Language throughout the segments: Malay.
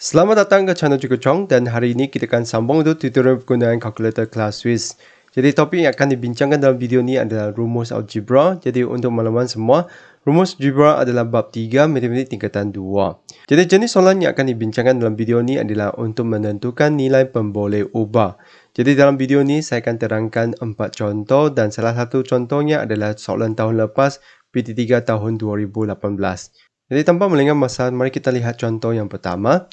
Selamat datang ke channel Cikgu Chong dan hari ini kita akan sambung untuk tutorial penggunaan kalkulator Classwiz. Jadi topik yang akan dibincangkan dalam video ini adalah rumus algebra. Jadi untuk makluman semua, rumus algebra adalah bab 3 matematik tingkatan 2. Jadi jenis soalan yang akan dibincangkan dalam video ini adalah untuk menentukan nilai pemboleh ubah. Jadi dalam video ini saya akan terangkan 4 contoh dan salah satu contohnya adalah soalan tahun lepas PT3 tahun 2018. Jadi tanpa melengah masa, mari kita lihat contoh yang pertama.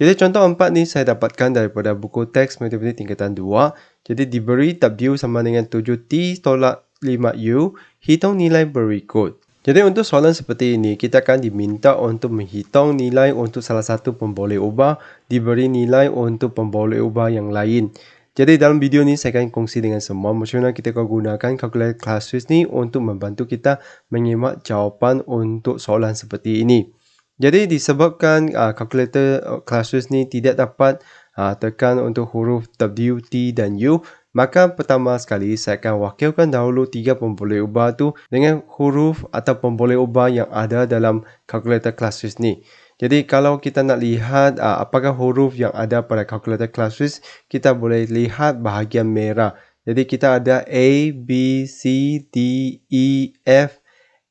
Jadi contoh 4 ni saya dapatkan daripada buku teks matematik tingkatan 2. Jadi diberi W sama dengan 7T tolak 5U, hitung nilai berikut. Jadi untuk soalan seperti ini, kita akan diminta untuk menghitung nilai untuk salah satu pemboleh ubah, diberi nilai untuk pemboleh ubah yang lain. Jadi dalam video ni saya akan kongsi dengan semua macam mana kita akan gunakan kalkulator Classwiz ni untuk membantu kita menyemak jawapan untuk soalan seperti ini. Jadi disebabkan kalkulator Classwiz ni tidak dapat tekan untuk huruf W, T dan U, maka pertama sekali saya akan wakilkan dahulu 3 pemboleh ubah tu dengan huruf atau pemboleh ubah yang ada dalam kalkulator Classwiz ni. Jadi kalau kita nak lihat apakah huruf yang ada pada kalkulator Classwiz, kita boleh lihat bahagian merah. Jadi kita ada A, B, C, D, E, F,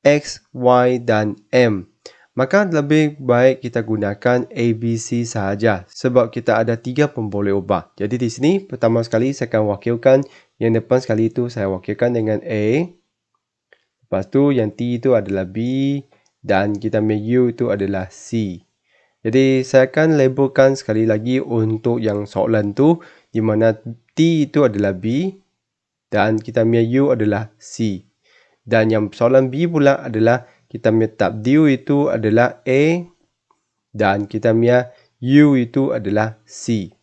X, Y dan M. Maka lebih baik kita gunakan A, B, C sahaja sebab kita ada 3 pemboleh ubah. Jadi di sini pertama sekali saya akan wakilkan yang depan sekali itu saya wakilkan dengan A. Lepas tu yang T itu adalah B dan kita punya U itu adalah C. Jadi saya akan labelkan sekali lagi untuk yang soalan tu di mana T itu adalah B dan kita punya U adalah C. Dan yang soalan B pula adalah kita punya W itu adalah A dan kita punya U itu adalah C.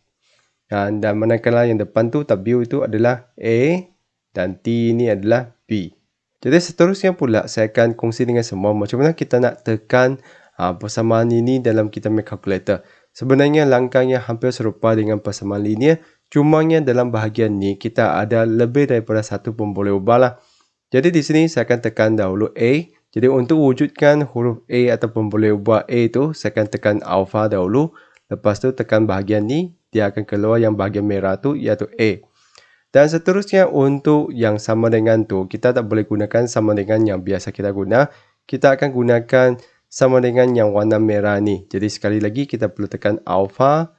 Dan manakala yang depan tu W itu adalah A dan T ini adalah B. Jadi seterusnya pula saya akan kongsi dengan semua macam mana kita nak tekan persamaan ini dalam kita punya kalkulator. Sebenarnya langkahnya hampir serupa dengan persamaan linear, cumanya dalam bahagian ni kita ada lebih daripada satu pemboleh ubah lah. Jadi di sini saya akan tekan dahulu A. Jadi untuk wujudkan huruf A atau pemboleh ubah A itu, saya akan tekan alpha dahulu. Lepas tu tekan bahagian ni, dia akan keluar yang bahagian merah tu iaitu A. Dan seterusnya untuk yang sama dengan tu, kita tak boleh gunakan sama dengan yang biasa kita guna. Kita akan gunakan sama dengan yang warna merah ni. Jadi sekali lagi kita perlu tekan alpha,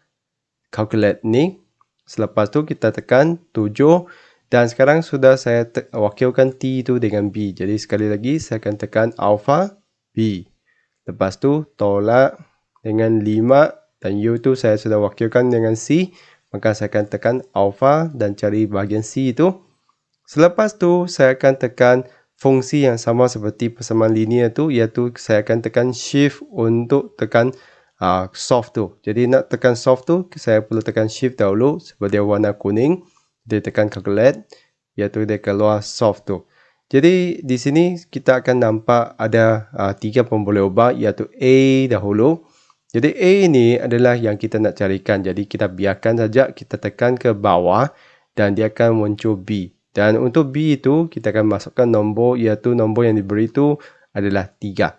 calculate ni. Selepas tu kita tekan 7. Dan sekarang sudah saya wakilkan T itu dengan B. Jadi sekali lagi saya akan tekan alpha B. Lepas tu tolak dengan 5 dan U itu saya sudah wakilkan dengan C. Maka saya akan tekan alpha dan cari bahagian C itu. Selepas tu saya akan tekan fungsi yang sama seperti persamaan linear tu, iaitu saya akan tekan shift untuk tekan solve tu. Jadi nak tekan solve tu saya perlu tekan shift dahulu sebab dia warna kuning. Dia tekan calculate, iaitu dia keluar solve tu. Jadi di sini kita akan nampak ada 3 pemboleh ubah iaitu A dahulu. Jadi A ini adalah yang kita nak carikan. Jadi kita biarkan saja kita tekan ke bawah dan dia akan muncul B. Dan untuk B itu kita akan masukkan nombor iaitu nombor yang diberi itu adalah 3.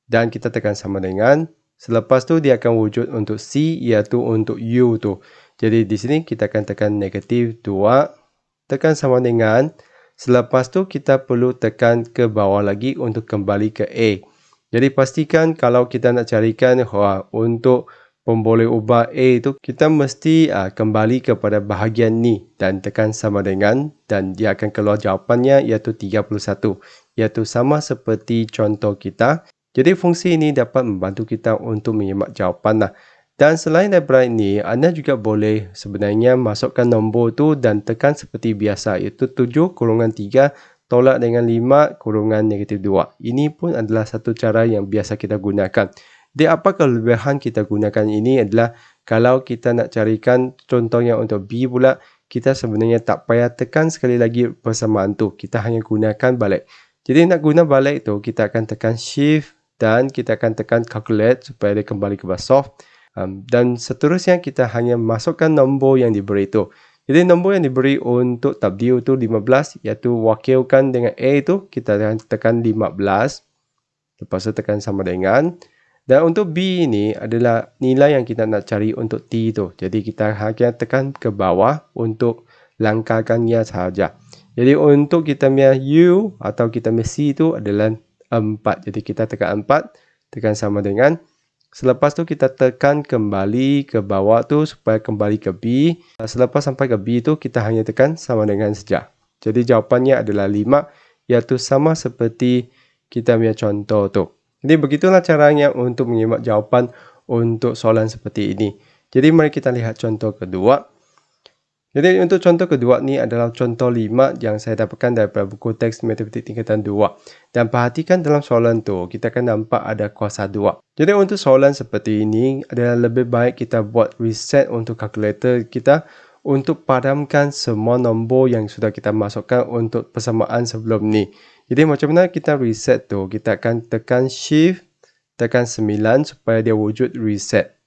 Dan kita tekan sama dengan. Selepas tu dia akan wujud untuk C iaitu untuk U tu. Jadi di sini kita akan tekan negatif 2, tekan sama dengan. Selepas tu kita perlu tekan ke bawah lagi untuk kembali ke A. Jadi pastikan kalau kita nak carikan untuk pemboleh ubah A itu, kita mesti kembali kepada bahagian ni dan tekan sama dengan. Dan dia akan keluar jawapannya iaitu 31. Iaitu sama seperti contoh kita. Jadi fungsi ini dapat membantu kita untuk menyemak jawapan lah. Dan selain daripada ini, anda juga boleh sebenarnya masukkan nombor tu dan tekan seperti biasa iaitu 7 kurungan 3 tolak dengan 5 kurungan negatif 2. Ini pun adalah satu cara yang biasa kita gunakan. Jadi apa kelebihan kita gunakan ini adalah kalau kita nak carikan contohnya untuk B pula, kita sebenarnya tak payah tekan sekali lagi persamaan tu. Kita hanya gunakan balik. Jadi nak guna balik tu, kita akan tekan shift dan kita akan tekan calculate supaya dia kembali ke solve. Dan seterusnya kita hanya masukkan nombor yang diberi itu. Jadi nombor yang diberi untuk W itu 15 iaitu wakilkan dengan A itu kita akan tekan 15. Lepas tu tekan sama dengan. Dan untuk B ini adalah nilai yang kita nak cari untuk T tu. Jadi kita hanya tekan ke bawah untuk langkahkannya sahaja. Jadi untuk kita punya U atau kita punya C tu adalah 4. Jadi kita tekan 4, tekan sama dengan. Selepas tu kita tekan kembali ke bawah tu supaya kembali ke B. Selepas sampai ke B tu kita hanya tekan sama dengan saja. Jadi jawapannya adalah 5, iaitu sama seperti kita punya contoh tu. Jadi begitulah caranya untuk menyimak jawapan untuk soalan seperti ini. Jadi mari kita lihat contoh kedua. Jadi untuk contoh kedua ni adalah contoh 5 yang saya dapatkan daripada buku teks matematik tingkatan 2. Dan perhatikan dalam soalan tu, kita akan nampak ada kuasa 2. Jadi untuk soalan seperti ini adalah lebih baik kita buat reset untuk kalkulator kita untuk padamkan semua nombor yang sudah kita masukkan untuk persamaan sebelum ni. Jadi macam mana kita reset tu? Kita akan tekan shift, tekan 9 supaya dia wujud reset.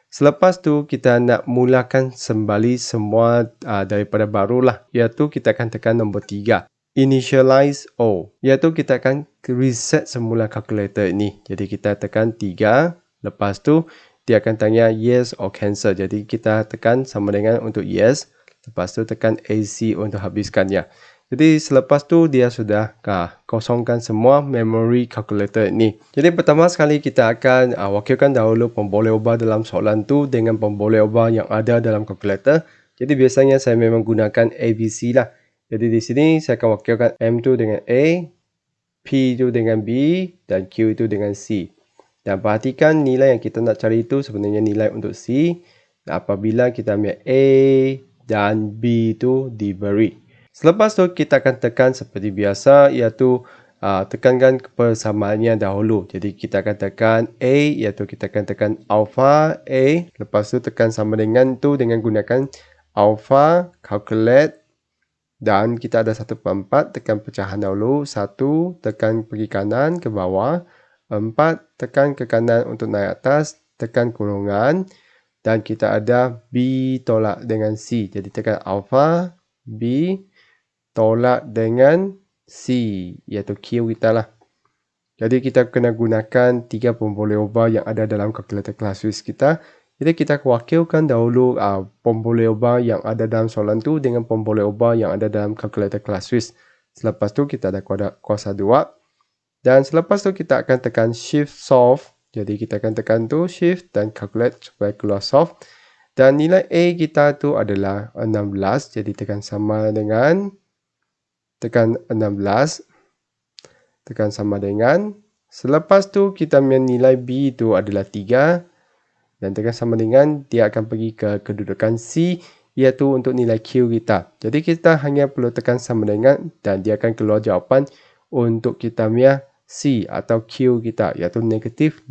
Selepas tu kita nak mulakan kembali semua daripada barulah, iaitu kita akan tekan nombor 3, initialize all, iaitu kita akan reset semula kalkulator ini. Jadi kita tekan 3, lepas tu dia akan tanya yes or cancel. Jadi kita tekan sama dengan untuk yes, lepas tu tekan AC untuk habiskannya. Jadi selepas tu dia sudah kosongkan semua memory calculator ini. Jadi pertama sekali kita akan wakilkan dahulu pemboleh ubah dalam soalan tu dengan pemboleh ubah yang ada dalam kalkulator. Jadi biasanya saya memang gunakan ABC lah. Jadi di sini saya akan wakilkan M tu dengan A, P tu dengan B dan Q itu dengan C. Dan perhatikan nilai yang kita nak cari itu sebenarnya nilai untuk C apabila kita ambil A dan B itu diberi. Selepas tu kita akan tekan seperti biasa, iaitu tekankan persamaannya dahulu. Jadi kita akan tekan A, iaitu kita akan tekan alpha A. Lepas tu tekan sama dengan tu dengan gunakan alpha, calculate. Dan kita ada 1/4, tekan pecahan dahulu. 1, tekan pergi kanan ke bawah. 4, tekan ke kanan untuk naik atas. Tekan kurungan. Dan kita ada B tolak dengan C. Jadi tekan alpha, B, tolak dengan C, iaitu Q kita lah. Jadi kita kena gunakan 3 pemboleh ubah yang ada dalam kalkulator Classwiz kita. Jadi kita wakilkan dahulu pemboleh ubah yang ada dalam soalan tu dengan pemboleh ubah yang ada dalam kalkulator Classwiz. Selepas tu kita ada kuasa 2. Dan selepas tu kita akan tekan shift solve. Jadi kita akan tekan tu shift dan calculate supaya keluar solve. Dan nilai A kita tu adalah 16. Jadi tekan sama dengan, tekan 16, tekan sama dengan. Selepas tu kita punya nilai B itu adalah 3 dan tekan sama dengan, dia akan pergi ke kedudukan C, iaitu untuk nilai Q kita. Jadi kita hanya perlu tekan sama dengan dan dia akan keluar jawapan untuk kita punya C atau Q kita, iaitu -5.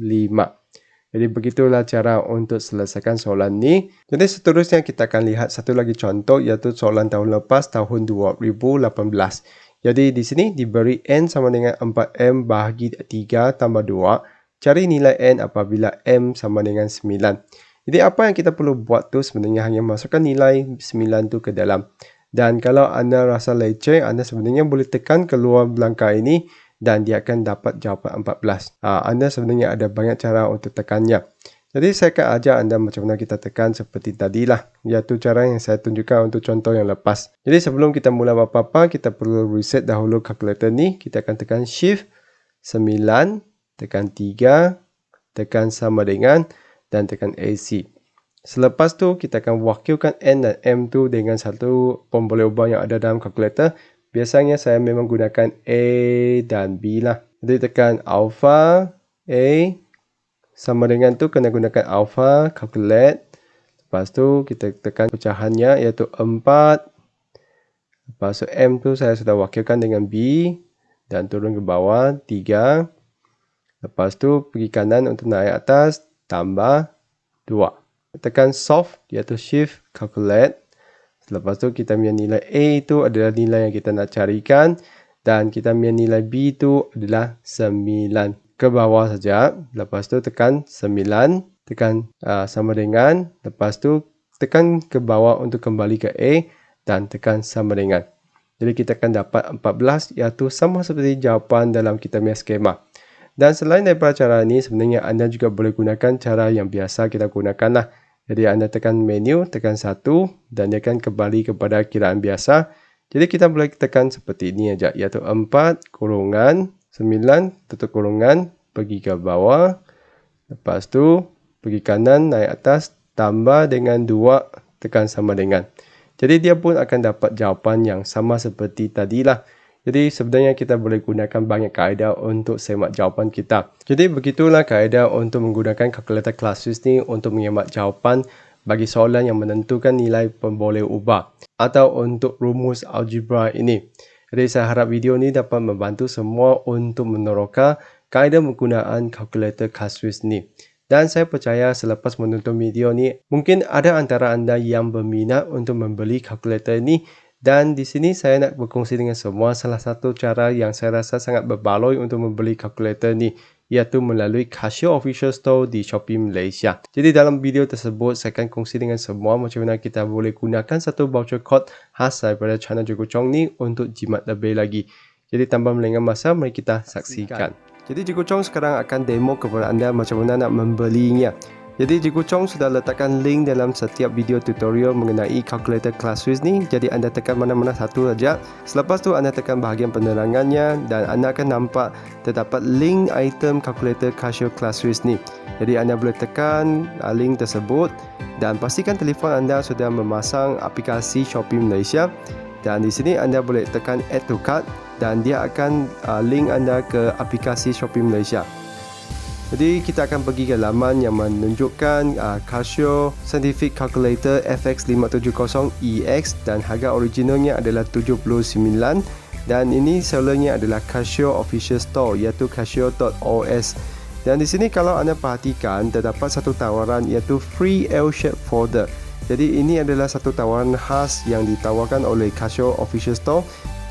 Jadi begitulah cara untuk selesaikan soalan ni. Jadi seterusnya kita akan lihat satu lagi contoh, iaitu soalan tahun lepas, tahun 2018. Jadi di sini diberi N sama dengan 4M bahagi 3 tambah 2. Cari nilai N apabila M sama dengan 9. Jadi apa yang kita perlu buat tu sebenarnya hanya masukkan nilai 9 tu ke dalam. Dan kalau anda rasa leceh, anda sebenarnya boleh tekan keluar belangkah ini dan dia akan dapat jawapan 14. Anda sebenarnya ada banyak cara untuk tekannya. Jadi saya akan ajar anda macam mana kita tekan seperti tadilah, iaitu cara yang saya tunjukkan untuk contoh yang lepas. Jadi sebelum kita mula apa-apa, kita perlu reset dahulu kalkulator ni. Kita akan tekan shift 9, tekan 3, tekan sama dengan dan tekan AC. Selepas tu kita akan wakilkan N dan M tu dengan satu pemboleh ubah yang ada dalam kalkulator. Biasanya saya memang gunakan A dan B lah. Jadi tekan alpha A sama dengan tu kena gunakan alpha, calculate. Lepas tu kita tekan pecahannya iaitu 4. Lepas tu M tu saya sudah wakilkan dengan B dan turun ke bawah 3. Lepas tu pergi kanan untuk naik atas tambah 2. Tekan solve iaitu shift, calculate. Lepas tu kita punya nilai A itu adalah nilai yang kita nak carikan. Dan kita punya nilai B itu adalah 9. Ke bawah saja. Lepas tu tekan 9. Tekan sama dengan. Lepas tu tekan ke bawah untuk kembali ke A. Dan tekan sama dengan. Jadi kita akan dapat 14 iaitu sama seperti jawapan dalam kita punya skema. Dan selain daripada cara ini, sebenarnya anda juga boleh gunakan cara yang biasa kita gunakan lah. Jadi anda tekan menu, tekan 1 dan dia akan kembali kepada kiraan biasa. Jadi kita boleh tekan seperti ini aja, iaitu 4 kurungan 9 tutup kurungan pergi ke bawah. Lepas tu pergi kanan naik atas tambah dengan 2 tekan sama dengan. Jadi dia pun akan dapat jawapan yang sama seperti tadilah. Jadi sebenarnya kita boleh gunakan banyak kaedah untuk semak jawapan kita. Jadi begitulah kaedah untuk menggunakan kalkulator Classwiz ni untuk menyemak jawapan bagi soalan yang menentukan nilai pemboleh ubah atau untuk rumus algebra ini. Jadi saya harap video ni dapat membantu semua untuk meneroka kaedah penggunaan kalkulator Classwiz ni. Dan saya percaya selepas menonton video ni, mungkin ada antara anda yang berminat untuk membeli kalkulator ini. Dan di sini saya nak berkongsi dengan semua salah satu cara yang saya rasa sangat berbaloi untuk membeli kalkulator ni, iaitu melalui Casio Official Store di Shopee Malaysia. Jadi dalam video tersebut, saya akan kongsi dengan semua macam mana kita boleh gunakan satu voucher code khas daripada channel Cikgu Chong ni untuk jimat lebih lagi. Jadi tanpa melengah masa, mari kita saksikan. Jadi Cikgu Chong sekarang akan demo kepada anda macam mana nak membelinya. Jadi Cikgu Chong sudah letakkan link dalam setiap video tutorial mengenai kalkulator Classwiz ni. Jadi anda tekan mana-mana satu saja. Selepas tu anda tekan bahagian penerangannya dan anda akan nampak terdapat link item kalkulator Casio Classwiz ni. Jadi anda boleh tekan link tersebut dan pastikan telefon anda sudah memasang aplikasi Shopee Malaysia. Dan di sini anda boleh tekan add to cart dan dia akan link anda ke aplikasi Shopee Malaysia. Jadi kita akan pergi ke laman yang menunjukkan Casio Scientific Calculator FX570EX dan harga originalnya adalah 79 dan ini sellernya adalah Casio Official Store iaitu casio.os. Dan di sini kalau anda perhatikan terdapat satu tawaran iaitu free L-shape folder. Jadi ini adalah satu tawaran khas yang ditawarkan oleh Casio Official Store.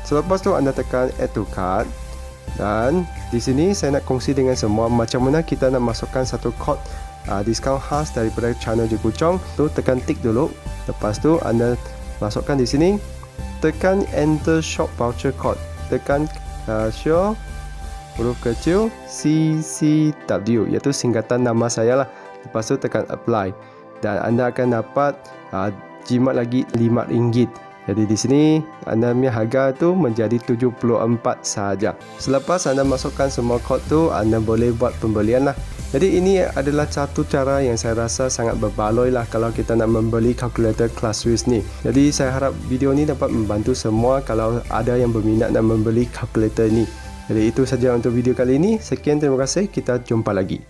Selepas tu anda tekan add to cart dan di sini saya nak kongsi dengan semua macam mana kita nak masukkan satu kod diskaun khas daripada channel Cikgu Chong. Tu tekan tick dulu. Lepas tu anda masukkan di sini, tekan enter shop voucher code. Tekan Casio huruf kecil CCW iaitu singkatan nama saya lah. Lepas tu tekan apply dan anda akan dapat jimat lagi RM5. Jadi di sini anda punya harga tu menjadi 74 sahaja. Selepas anda masukkan semua kod tu, anda boleh buat pembelian lah. Jadi ini adalah satu cara yang saya rasa sangat berbaloi lah kalau kita nak membeli kalkulator Classwiz ni. Jadi saya harap video ni dapat membantu semua kalau ada yang berminat nak membeli kalkulator ni. Jadi itu saja untuk video kali ini. Sekian, terima kasih. Kita jumpa lagi.